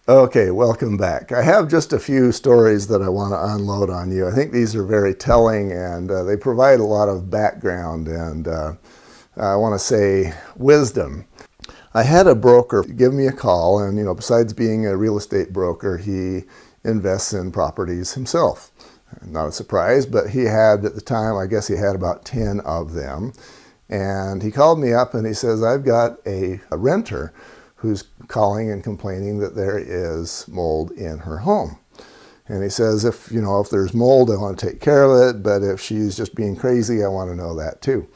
Okay, welcome back. I have just a few stories that I want to unload on you. I think these are very telling, and they provide a lot of background and I want to say wisdom. I had a broker give me a call, and besides being a real estate broker, he invests in properties himself. Not a surprise, but he had at the time, I guess he had about 10 of them. And he called me up and he says, I've got a renter who's calling and complaining that there is mold in her home. And he says, if there's mold, I want to take care of it, but if she's just being crazy, I want to know that too.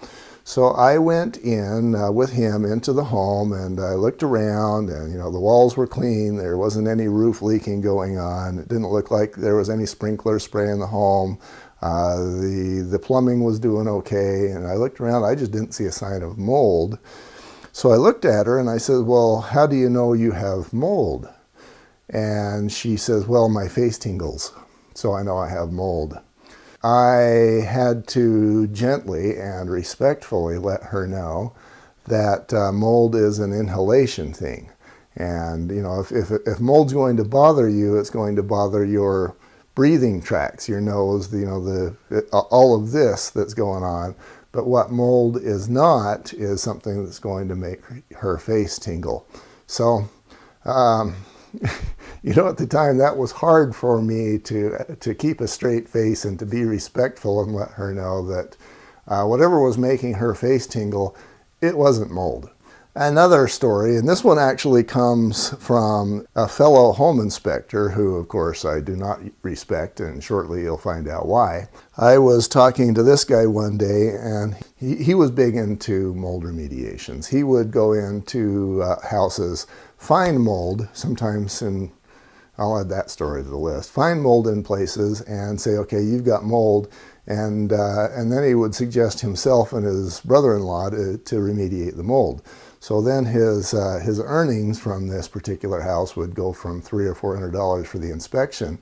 So I went in with him into the home, and I looked around, and the walls were clean. There wasn't any roof leaking going on. It didn't look like there was any sprinkler spray in the home. The plumbing was doing okay, and I looked around. I just didn't see a sign of mold. So I looked at her and I said, well, how do you know you have mold? And she says, well, my face tingles, so I know I have mold. I had to gently and respectfully let her know that mold is an inhalation thing. And if mold's going to bother you, it's going to bother your breathing tracts, your nose, all of this that's going on. But what mold is not is something that's going to make her face tingle. So, at the time that was hard for me to keep a straight face and to be respectful and let her know that whatever was making her face tingle, it wasn't mold. Another story, and this one actually comes from a fellow home inspector who, of course, I do not respect, and shortly you'll find out why. I was talking to this guy one day, and he was big into mold remediations. He would go into houses, find mold, sometimes I'll add that story to the list, find mold in places and say, okay, you've got mold, and then he would suggest himself and his brother-in-law to remediate the mold. So then his earnings from this particular house would go from $300 or $400 for the inspection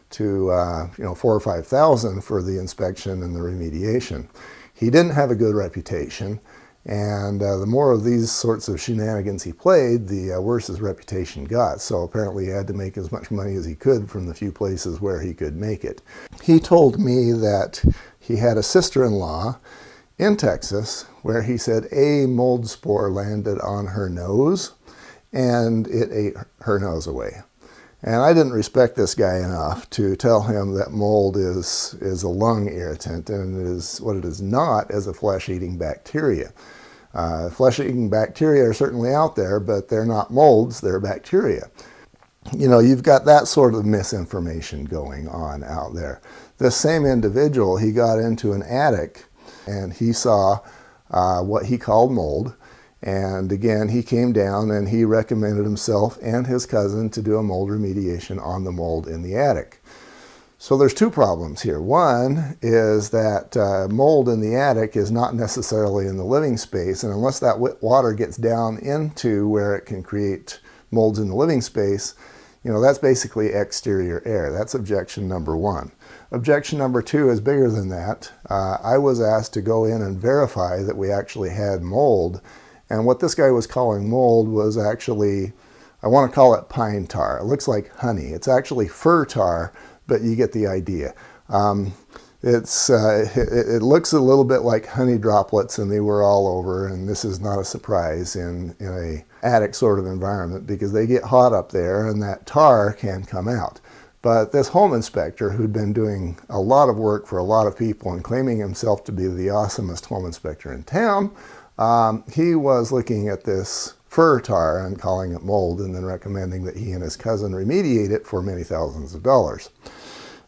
to $4,000 or $5,000 for the inspection and the remediation. He didn't have a good reputation, and the more of these sorts of shenanigans he played, the worse his reputation got. So apparently he had to make as much money as he could from the few places where he could make it. He told me that he had a sister-in-law in Texas where he said a mold spore landed on her nose and it ate her nose away. And I didn't respect this guy enough to tell him that mold is a lung irritant, and what it is not is a flesh-eating bacteria. Flesh-eating bacteria are certainly out there, but they're not molds, they're bacteria. You've got that sort of misinformation going on out there. This same individual, he got into an attic and he saw what he called mold. And again, he came down and he recommended himself and his cousin to do a mold remediation on the mold in the attic. So there's two problems here. One is that mold in the attic is not necessarily in the living space, and unless that water gets down into where it can create molds in the living space, that's basically exterior air. That's objection number one. Objection number two is bigger than that. I was asked to go in and verify that we actually had mold. And what this guy was calling mold was actually, I want to call it pine tar. It looks like honey. It's actually fir tar, but you get the idea. It looks a little bit like honey droplets, and they were all over, and this is not a surprise in a attic sort of environment because they get hot up there and that tar can come out. But this home inspector, who'd been doing a lot of work for a lot of people and claiming himself to be the awesomest home inspector in town, he was looking at this fir tar and calling it mold, and then recommending that he and his cousin remediate it for many thousands of dollars.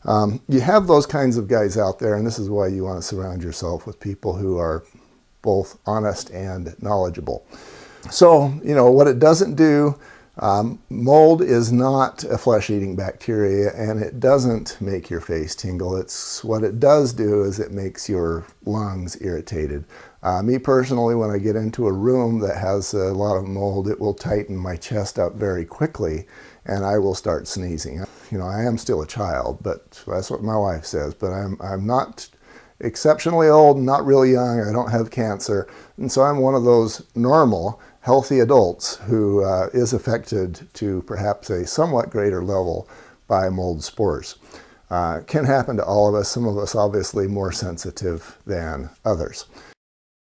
You have those kinds of guys out there, and this is why you want to surround yourself with people who are both honest and knowledgeable. So, what it doesn't do, mold is not a flesh-eating bacteria, and it doesn't make your face tingle. What it does do is it makes your lungs irritated. Me personally, when I get into a room that has a lot of mold, it will tighten my chest up very quickly, and I will start sneezing. I am still a child, but that's what my wife says, but I'm not exceptionally old, not really young, I don't have cancer, and so I'm one of those normal, healthy adults who is affected to perhaps a somewhat greater level by mold spores. Can happen to all of us, some of us obviously more sensitive than others.